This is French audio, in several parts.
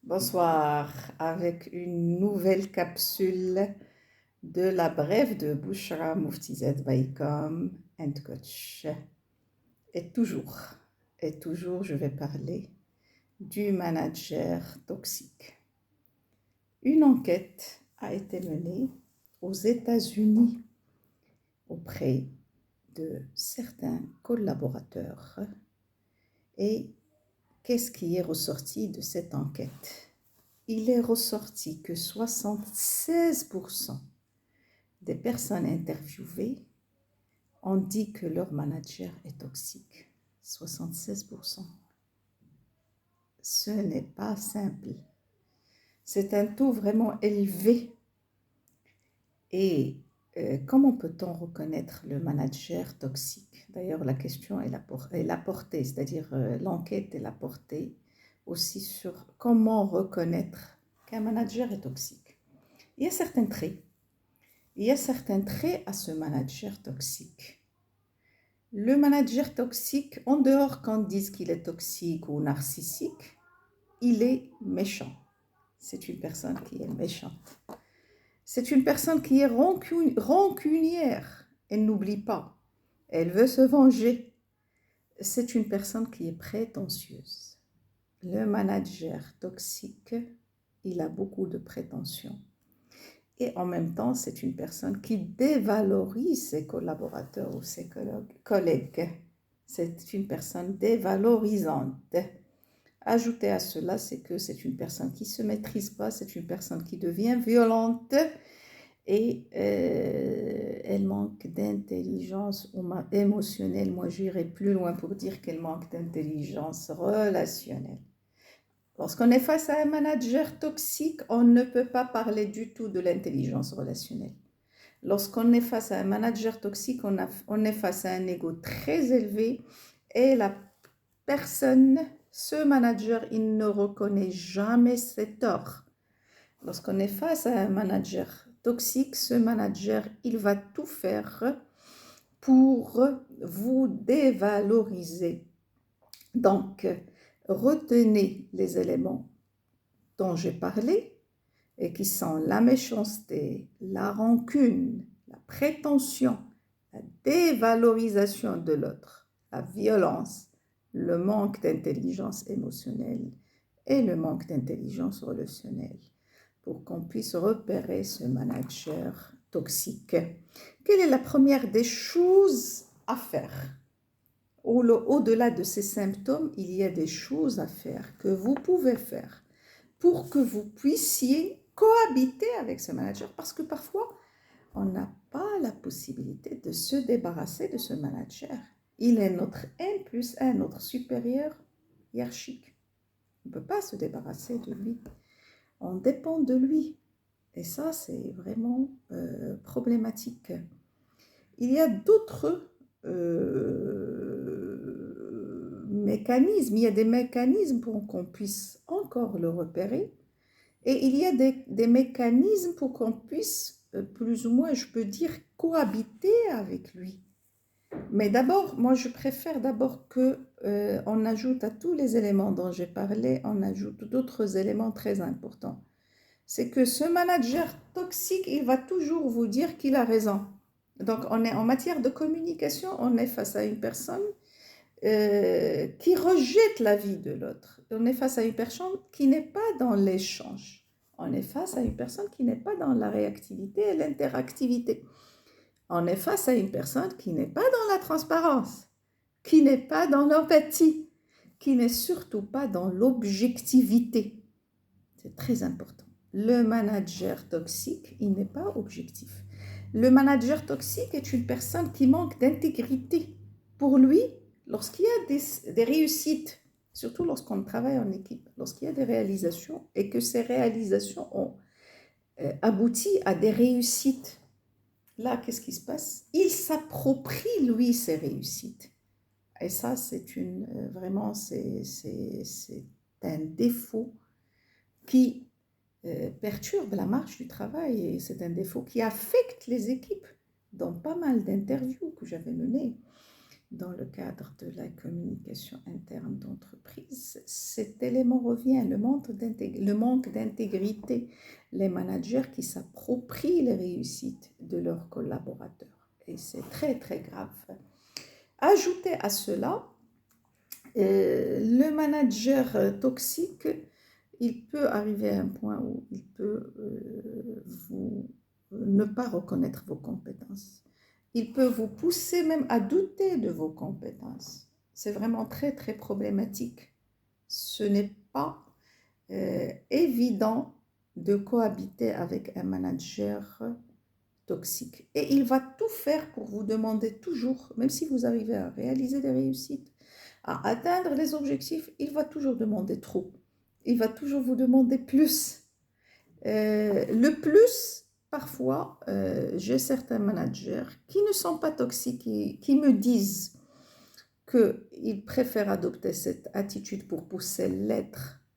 Bonsoir, avec une nouvelle capsule de la brève de Bouchra Mouftiset Baïkom and Coach. Et toujours, je vais parler du manager toxique. Une enquête a été menée aux États-Unis auprès de certains collaborateurs. Et qu'est-ce qui est ressorti de cette enquête? Il est ressorti que 76% des personnes interviewées ont dit que leur manager est toxique. 76%. Ce n'est pas simple. C'est un taux vraiment élevé. Et comment peut-on reconnaître le manager toxique? D'ailleurs, la question est la portée, c'est-à-dire l'enquête est la portée aussi sur comment reconnaître qu'un manager est toxique. Il y a certains traits. Il y a certains traits à ce manager toxique. Le manager toxique, en dehors qu'on dise qu'il est toxique ou narcissique, il est méchant. C'est une personne qui est méchante. C'est une personne qui est rancunière. Elle n'oublie pas. Elle veut se venger. C'est une personne qui est prétentieuse. Le manager toxique, il a beaucoup de prétentions. Et en même temps, c'est une personne qui dévalorise ses collaborateurs ou ses collègues. C'est une personne dévalorisante. Ajouté à cela, c'est que c'est une personne qui ne se maîtrise pas, c'est une personne qui devient violente et elle manque d'intelligence émotionnelle. Moi, j'irai plus loin pour dire qu'elle manque d'intelligence relationnelle. Lorsqu'on est face à un manager toxique, on ne peut pas parler du tout de l'intelligence relationnelle. Lorsqu'on est face à un manager toxique, on est face à un ego très élevé et la personne, ce manager, il ne reconnaît jamais ses torts. Lorsqu'on est face à un manager toxique, ce manager, il va tout faire pour vous dévaloriser. Donc, retenez les éléments dont j'ai parlé et qui sont la méchanceté, la rancune, la prétention, la dévalorisation de l'autre, la violence, le manque d'intelligence émotionnelle et le manque d'intelligence relationnelle pour qu'on puisse repérer ce manager toxique. Quelle est la première des choses à faire? Au-delà de ces symptômes, il y a des choses à faire que vous pouvez faire pour que vous puissiez cohabiter avec ce manager, parce que parfois, on n'a pas la possibilité de se débarrasser de ce manager. Il est notre N plus 1, notre supérieur hiérarchique. On ne peut pas se débarrasser de lui. On dépend de lui. Et ça, c'est vraiment problématique. Il y a d'autres mécanismes. Il y a des mécanismes pour qu'on puisse encore le repérer. Et il y a des mécanismes pour qu'on puisse, plus ou moins, je peux dire, cohabiter avec lui. Mais d'abord, moi, je préfère d'abord qu'on ajoute à tous les éléments dont j'ai parlé, on ajoute d'autres éléments très importants. C'est que ce manager toxique, il va toujours vous dire qu'il a raison. Donc, on est en matière de communication, on est face à une personne qui rejette l'avis de l'autre. On est face à une personne qui n'est pas dans l'échange. On est face à une personne qui n'est pas dans la réactivité et l'interactivité. On est face à une personne qui n'est pas dans la transparence, qui n'est pas dans l'empathie, qui n'est surtout pas dans l'objectivité. C'est très important. Le manager toxique, il n'est pas objectif. Le manager toxique est une personne qui manque d'intégrité. Pour lui, lorsqu'il y a des réussites, surtout lorsqu'on travaille en équipe, lorsqu'il y a des réalisations et que ces réalisations ont abouti à des réussites, là, qu'est-ce qui se passe? Il s'approprie, lui, ces réussites. Et ça, vraiment, c'est un défaut qui perturbe la marche du travail et c'est un défaut qui affecte les équipes dans pas mal d'interviews que j'avais menées. dans le cadre de la communication interne d'entreprise, cet élément revient, le manque d'intégrité, les managers qui s'approprient les réussites de leurs collaborateurs. Et c'est très, très grave. Ajoutez à cela, le manager toxique, il peut arriver à un point où il peut ne pas reconnaître vos compétences. Il peut vous pousser même à douter de vos compétences. C'est vraiment très, très problématique. Ce n'est pas évident de cohabiter avec un manager toxique. Et il va tout faire pour vous demander toujours, même si vous arrivez à réaliser des réussites, à atteindre les objectifs, il va toujours demander trop. Il va toujours vous demander plus. Le plus, parfois, j'ai certains managers qui ne sont pas toxiques, qui me disent qu'ils préfèrent adopter cette attitude pour pousser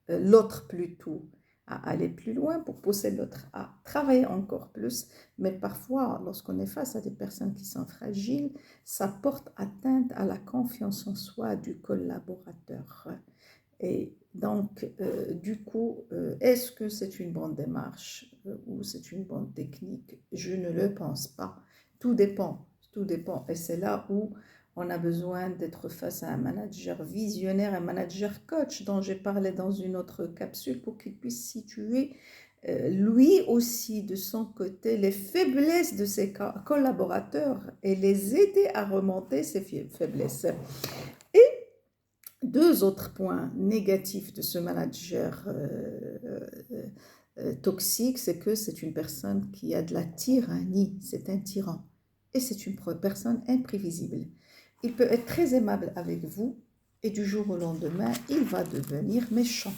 l'autre plutôt à aller plus loin, pour pousser l'autre à travailler encore plus. Mais parfois, lorsqu'on est face à des personnes qui sont fragiles, ça porte atteinte à la confiance en soi du collaborateur. Et donc, du coup, est-ce que c'est une bonne démarche ou c'est une bonne technique? Je ne le pense pas. Tout dépend, tout dépend. Et c'est là où on a besoin d'être face à un manager visionnaire, un manager coach dont j'ai parlé dans une autre capsule pour qu'il puisse situer lui aussi de son côté les faiblesses de ses collaborateurs et les aider à remonter ces faiblesses. Deux autres points négatifs de ce manager toxique, c'est que c'est une personne qui a de la tyrannie, c'est un tyran. Et c'est une personne imprévisible. Il peut être très aimable avec vous et du jour au lendemain, il va devenir méchant.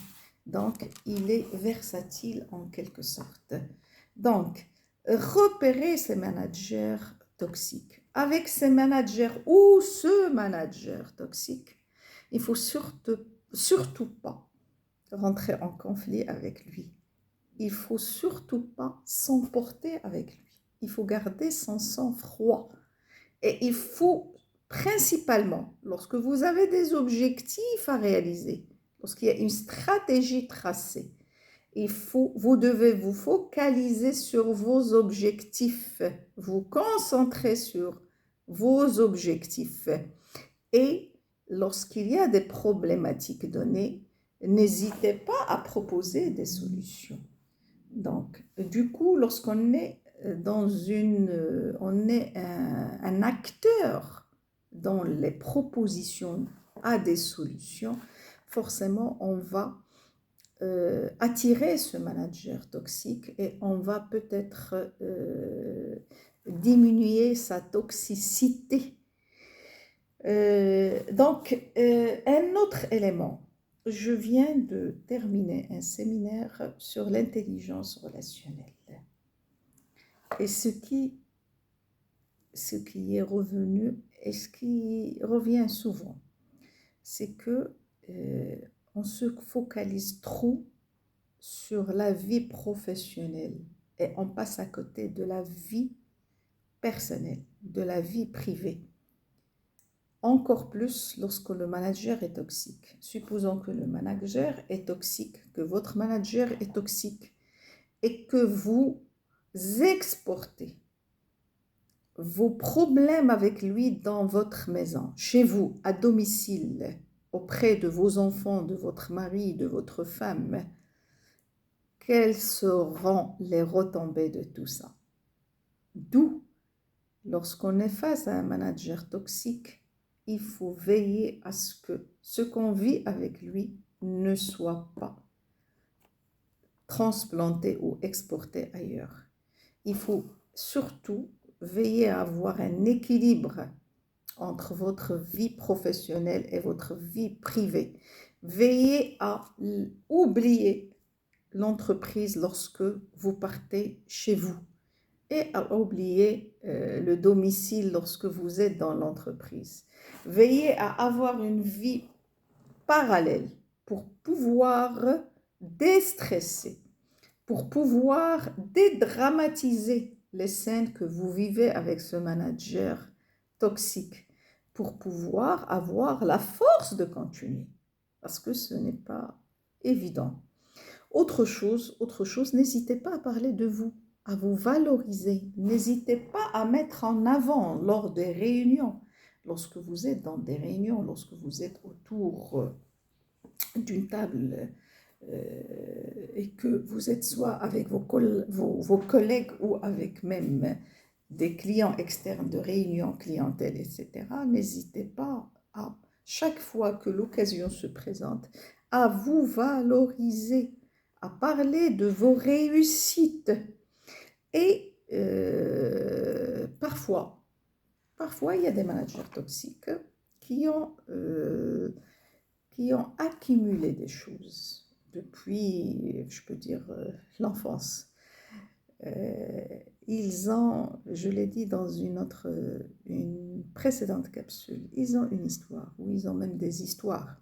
Donc, il est versatile en quelque sorte. Donc, repérez ces managers toxiques. Avec ces managers ou ce manager toxique, il ne faut surtout pas rentrer en conflit avec lui. Il ne faut surtout pas s'emporter avec lui. Il faut garder son sang-froid. Et il faut principalement, lorsque vous avez des objectifs à réaliser, lorsqu'il y a une stratégie tracée, vous devez vous focaliser sur vos objectifs, vous concentrer sur vos objectifs. Et lorsqu'il y a des problématiques données, n'hésitez pas à proposer des solutions. Donc, du coup, lorsqu'on est on est un acteur dans les propositions à des solutions, forcément, on va attirer ce manager toxique et on va peut-être diminuer sa toxicité. Donc, un autre élément. Je viens de terminer un séminaire sur l'intelligence relationnelle. Et ce qui est revenu et ce qui revient souvent, c'est que on se focalise trop sur la vie professionnelle et on passe à côté de la vie personnelle, de la vie privée. Encore plus lorsque le manager est toxique. Supposons que le manager est toxique, que votre manager est toxique et que vous exportez vos problèmes avec lui dans votre maison, chez vous, à domicile, auprès de vos enfants, de votre mari, de votre femme. Quelles seront les retombées de tout ça? D'où, lorsqu'on est face à un manager toxique, il faut veiller à ce que ce qu'on vit avec lui ne soit pas transplanté ou exporté ailleurs. Il faut surtout veiller à avoir un équilibre entre votre vie professionnelle et votre vie privée. Veillez à oublier l'entreprise lorsque vous partez chez vous et à oublier le domicile lorsque vous êtes dans l'entreprise. Veillez à avoir une vie parallèle pour pouvoir déstresser, pour pouvoir dédramatiser les scènes que vous vivez avec ce manager toxique. pour pouvoir avoir la force de continuer, parce que ce n'est pas évident. Autre chose, n'hésitez pas à parler de vous, à vous valoriser. N'hésitez pas à mettre en avant lors des réunions, lorsque vous êtes dans des réunions, lorsque vous êtes autour d'une table et que vous êtes soit avec vos collègues ou avec même des clients externes de réunions, clientèle, etc. N'hésitez pas à, chaque fois que l'occasion se présente, à vous valoriser, à parler de vos réussites. Et parfois, il y a des managers toxiques qui ont accumulé des choses depuis, je peux dire, l'enfance. Ils ont, je l'ai dit dans une précédente capsule, ils ont une histoire, ou ils ont même des histoires,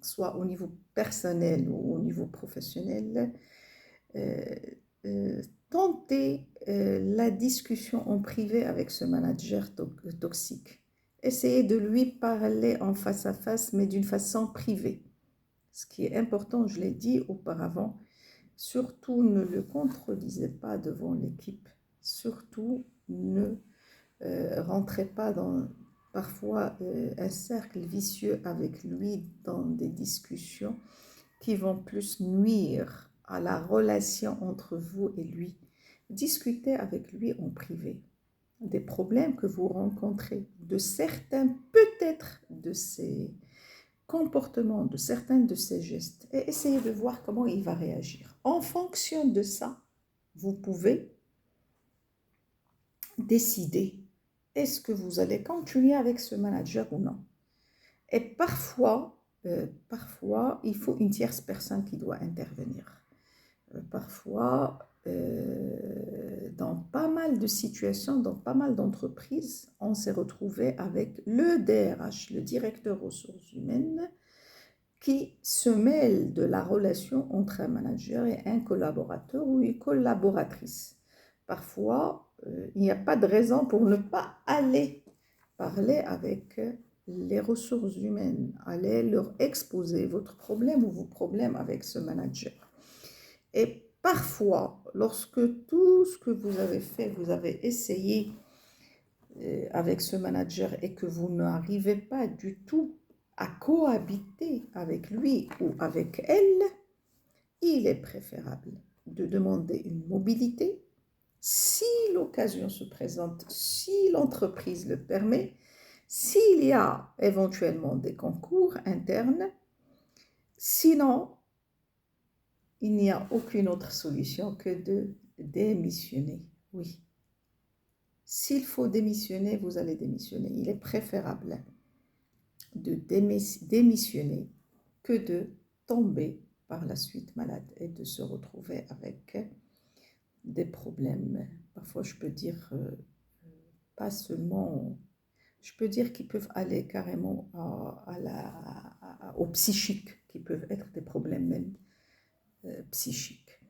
soit au niveau personnel ou au niveau professionnel. Tentez la discussion en privé avec ce manager toxique. Essayez de lui parler en face à face, mais d'une façon privée. Ce qui est important, je l'ai dit auparavant, surtout ne le contredisez pas devant l'équipe. Surtout ne rentrez pas dans parfois un cercle vicieux avec lui dans des discussions qui vont plus nuire à la relation entre vous et lui. Discutez avec lui en privé des problèmes que vous rencontrez, de certains peut-être de ses comportements, de certains de ses gestes, et essayez de voir comment il va réagir. En fonction de ça, vous pouvez décider est-ce que vous allez continuer avec ce manager ou non. Et parfois, il faut une tierce personne qui doit intervenir. Parfois, dans pas mal de situations, dans pas mal d'entreprises, on s'est retrouvé avec le DRH, le directeur ressources humaines, qui se mêle de la relation entre un manager et un collaborateur ou une collaboratrice. Parfois, il n'y a pas de raison pour ne pas aller parler avec les ressources humaines, aller leur exposer votre problème ou vos problèmes avec ce manager. Et parfois, lorsque tout ce que vous avez fait, vous avez essayé avec ce manager et que vous n'arrivez pas du tout à cohabiter avec lui ou avec elle, il est préférable de demander une mobilité si l'occasion se présente, si l'entreprise le permet, s'il y a éventuellement des concours internes. Sinon, il n'y a aucune autre solution que de démissionner. Oui. S'il faut démissionner, vous allez démissionner. Il est préférable de démissionner que de tomber par la suite malade et de se retrouver avec des problèmes. Parfois, je peux dire, pas seulement, je peux dire qu'ils peuvent aller carrément au psychique, qui peuvent être des problèmes même psychiques.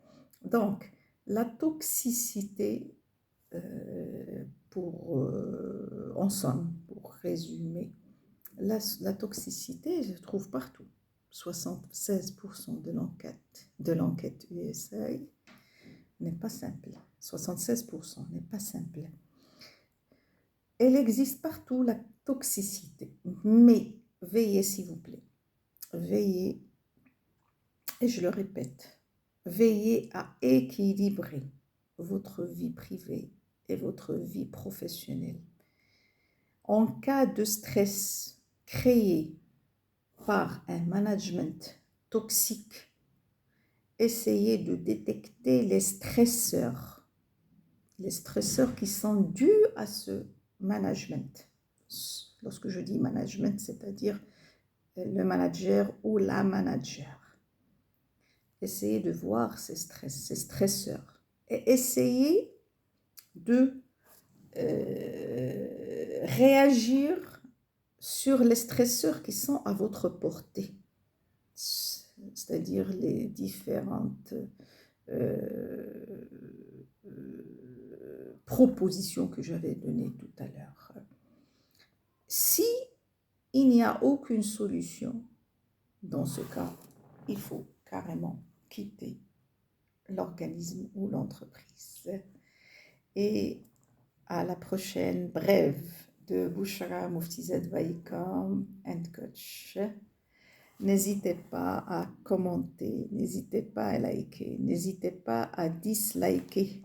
Donc, la toxicité, en somme, pour résumer, la toxicité, je trouve partout. 76% de l'enquête USAID n'est pas simple. 76% n'est pas simple. Elle existe partout, la toxicité. Mais veillez, s'il vous plaît. Veillez, et je le répète, veillez à équilibrer votre vie privée et votre vie professionnelle. En cas de stress créé par un management toxique, essayez de détecter les stresseurs qui sont dus à ce management. Lorsque je dis management, c'est-à-dire le manager ou la manager. Essayez de voir ces stresseurs et essayez de réagir sur les stresseurs qui sont à votre portée, c'est-à-dire les différentes propositions que j'avais données tout à l'heure. Si il n'y a aucune solution, dans ce cas, il faut carrément quitter l'organisme ou l'entreprise. Et à la prochaine brève de Bouchra Moftizet Vaikom and Coach. N'hésitez pas à commenter, n'hésitez pas à liker, n'hésitez pas à disliker